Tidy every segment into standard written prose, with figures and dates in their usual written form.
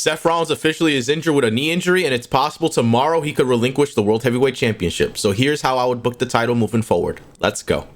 Seth Rollins officially is injured with a knee injury, and it's possible tomorrow he could relinquish the World Heavyweight Championship. So here's how I would book the title moving forward. Let's go.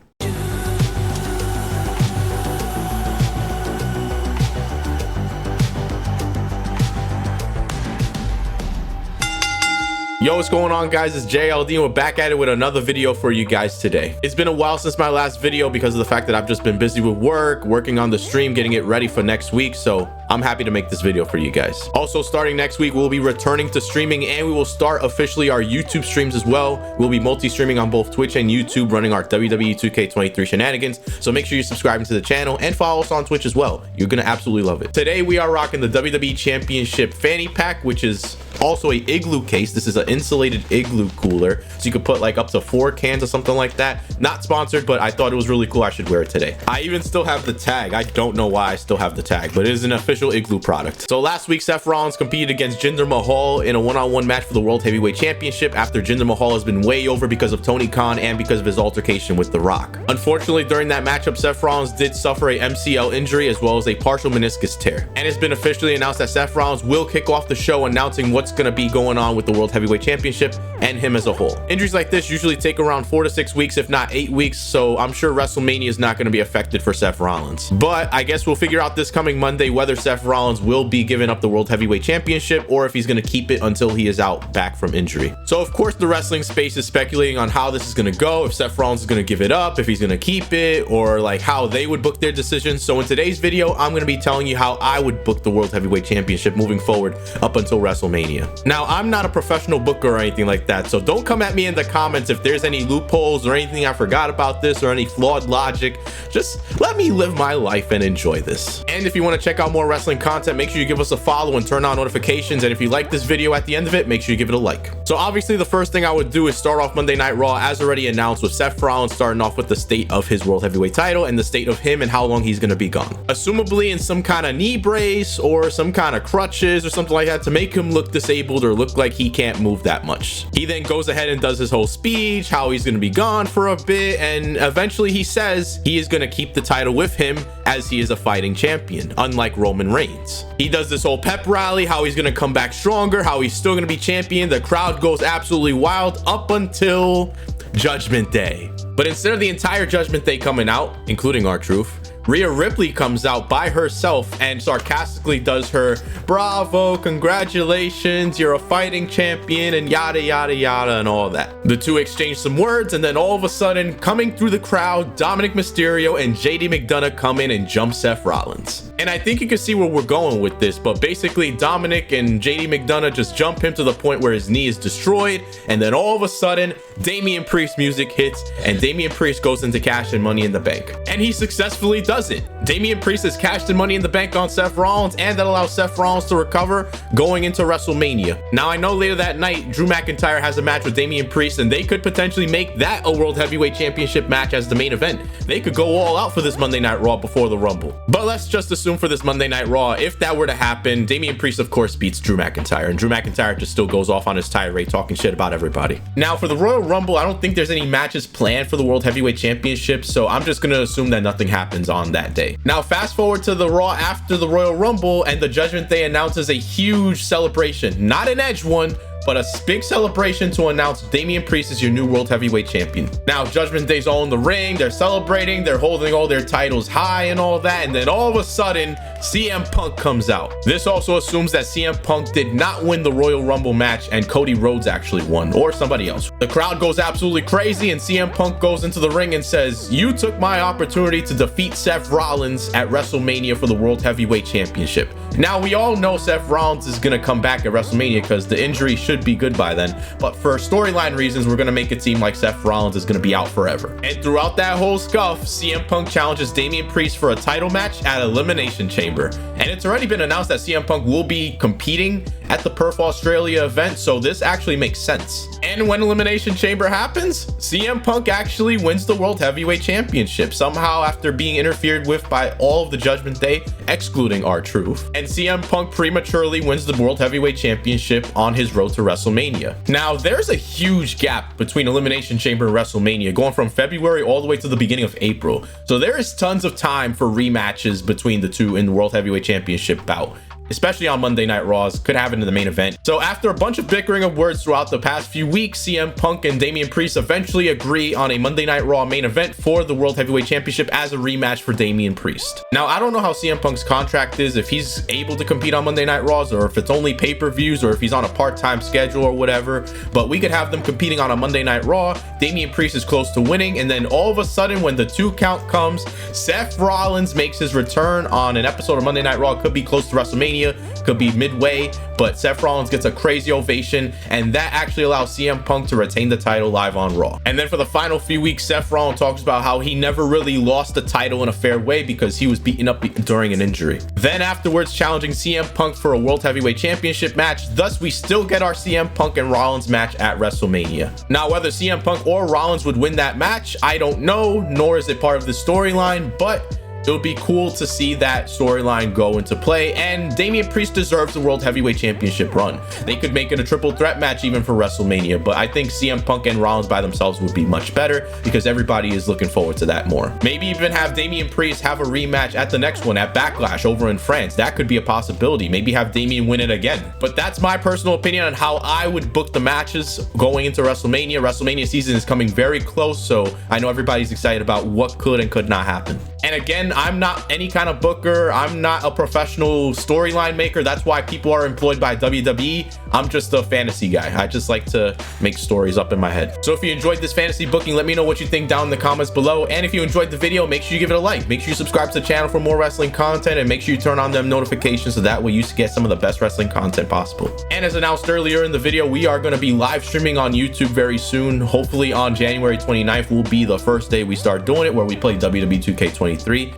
Yo, what's going on, guys? It's JLD and we're back at it with another video for you guys today. It's been a while since my last video because of the fact that I've just been busy with work, working on the stream, getting it ready for next week. So I'm happy to make this video for you guys. Also, starting next week, we'll be returning to streaming and we will start officially our YouTube streams as well. We'll be multi-streaming on both Twitch and YouTube, running our WWE 2K23 shenanigans. So make sure you're subscribing to the channel and follow us on Twitch as well. You're gonna absolutely love it. Today, we are rocking the WWE Championship fanny pack, which is also a igloo case. This is an insulated igloo cooler, so you could put like up to 4 cans or something like that. Not sponsored, but I thought it was really cool. I should wear it today. I even still have the tag. I don't know why I still have the tag, but it is an official igloo product. So last week, Seth Rollins competed against Jinder Mahal in a one-on-one match for the World Heavyweight Championship after Jinder Mahal has been way over because of Tony Khan and because of his altercation with The Rock. Unfortunately, during that matchup, Seth Rollins did suffer a MCL injury as well as a partial meniscus tear, and it's been officially announced that Seth Rollins will kick off the show, announcing what's going to be going on with the World Heavyweight Championship and him as a whole. Injuries like this usually take around 4 to 6 weeks, if not 8 weeks, so I'm sure Wrestlemania is not going to be affected for Seth Rollins. But I guess we'll figure out this coming Monday whether Seth Rollins will be giving up the World Heavyweight Championship or if he's going to keep it until he is out back from injury. So of course the wrestling space is speculating on how this is going to go, if Seth Rollins is going to give it up, if he's going to keep it, or like how they would book their decisions. So in today's video, I'm going to be telling you how I would book the World Heavyweight Championship moving forward up until WrestleMania. Now, I'm not a professional booker or anything like that, so don't come at me in the comments if there's any loopholes or anything I forgot about this or any flawed logic. Just let me live my life and enjoy this. And if you want to check out more wrestling content, make sure you give us a follow and turn on notifications. And if you like this video at the end of it, make sure you give it a like. So obviously the first thing I would do is start off Monday Night Raw as already announced, with Seth Rollins starting off with the state of his World Heavyweight title and the state of him and how long he's going to be gone. Assumably in some kind of knee brace or some kind of crutches or something like that to make him look disabled or look like he can't move that much. He then goes ahead and does his whole speech, how he's going to be gone for a bit, and eventually he says he is going to keep the title with him as he is a fighting champion, unlike Roman Reigns. He does this whole pep rally, how he's going to come back stronger, how he's still going to be champion. The crowd goes absolutely wild up until Judgment Day. But instead of the entire Judgment Day coming out, including R-Truth, Rhea Ripley comes out by herself and sarcastically does her bravo, congratulations, you're a fighting champion, and yada yada yada and all that. The two exchange some words, and then all of a sudden, coming through the crowd, Dominic Mysterio and JD McDonough come in and jump Seth Rollins. And I think you can see where we're going with this, but basically Dominic and JD McDonough just jump him to the point where his knee is destroyed, and then all of a sudden Damian Priest music hits and Damian Priest goes into cash and Money in the Bank, and he successfully does it. Damian Priest has cashed in Money in the Bank on Seth Rollins, and that allows Seth Rollins to recover going into WrestleMania. Now I know later that night Drew McIntyre has a match with Damian Priest, and they could potentially make that a World Heavyweight Championship match as the main event. They could go all out for this Monday Night Raw before the Rumble. But let's just assume for this Monday Night Raw, if that were to happen, Damian Priest of course beats Drew McIntyre, and Drew McIntyre just still goes off on his tirade talking shit about everybody. Now for the Royal Rumble, I don't think there's any matches planned for the World Heavyweight Championship, so I'm just gonna assume that nothing happens on that day. Now fast forward to the Raw after the Royal Rumble, and the Judgment Day announces a huge celebration, not an Edge one, but a big celebration to announce Damian Priest is your new World Heavyweight Champion. Now, Judgment Day's all in the ring, they're celebrating, they're holding all their titles high and all that, and then all of a sudden, CM Punk comes out. This also assumes that CM Punk did not win the Royal Rumble match and Cody Rhodes actually won, or somebody else. The crowd goes absolutely crazy, and CM Punk goes into the ring and says, "You took my opportunity to defeat Seth Rollins at WrestleMania for the World Heavyweight Championship." Now, we all know Seth Rollins is going to come back at WrestleMania because the injury should be good by then, but for storyline reasons, we're going to make it seem like Seth Rollins is going to be out forever. And throughout that whole scuff, CM Punk challenges Damian Priest for a title match at Elimination Chamber, and it's already been announced that CM Punk will be competing at the Perth Australia event, so this actually makes sense. And when Elimination Chamber happens, CM Punk actually wins the World Heavyweight Championship somehow after being interfered with by all of the Judgment Day, excluding R-Truth. And CM Punk prematurely wins the World Heavyweight Championship on his road to WrestleMania. Now, there's a huge gap between Elimination Chamber and WrestleMania, going from February all the way to the beginning of April. So there is tons of time for rematches between the two in the World Heavyweight Championship bout. especially on Monday Night Raws, could happen in the main event. So after a bunch of bickering of words throughout the past few weeks, CM Punk and Damian Priest eventually agree on a Monday Night Raw main event for the World Heavyweight Championship as a rematch for Damian Priest. Now, I don't know how CM Punk's contract is, if he's able to compete on Monday Night Raws, or if it's only pay-per-views, or if he's on a part-time schedule or whatever, but we could have them competing on a Monday Night Raw. Damian Priest is close to winning, and then all of a sudden, when the 2 count comes, Seth Rollins makes his return on an episode of Monday Night Raw. Could be close to WrestleMania, could be midway, but Seth Rollins gets a crazy ovation, and that actually allows CM Punk to retain the title live on Raw. And then for the final few weeks, Seth Rollins talks about how he never really lost the title in a fair way because he was beaten up during an injury. Then afterwards, challenging CM Punk for a World Heavyweight Championship match. Thus, we still get our CM Punk and Rollins match at WrestleMania. Now, whether CM Punk or Rollins would win that match, I don't know, nor is it part of the storyline, but it would be cool to see that storyline go into play, and Damian Priest deserves the World Heavyweight Championship run. They could make it a triple threat match even for WrestleMania, but I think CM Punk and Rollins by themselves would be much better because everybody is looking forward to that more. Maybe even have Damian Priest have a rematch at the next one at Backlash over in France. That could be a possibility. Maybe have Damian win it again. But that's my personal opinion on how I would book the matches going into WrestleMania. WrestleMania season is coming very close, so I know everybody's excited about what could and could not happen. And again, I'm not any kind of booker. I'm not a professional storyline maker. That's why people are employed by WWE. I'm just a fantasy guy. I just like to make stories up in my head. So if you enjoyed this fantasy booking, let me know what you think down in the comments below. And if you enjoyed the video, make sure you give it a like. Make sure you subscribe to the channel for more wrestling content, and make sure you turn on them notifications so that way you get some of the best wrestling content possible. And as announced earlier in the video, we are going to be live streaming on YouTube very soon. Hopefully on January 29th will be the first day we start doing it, where we play WWE 2K23.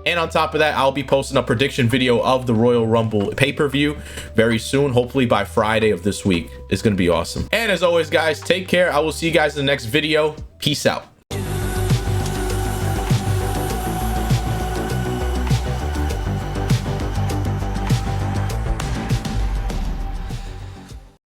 And on top of that, I'll be posting a prediction video of the Royal Rumble pay-per-view very soon, hopefully by Friday of this week. It's going to be awesome. And as always, guys, take care. I will see you guys in the next video. Peace out.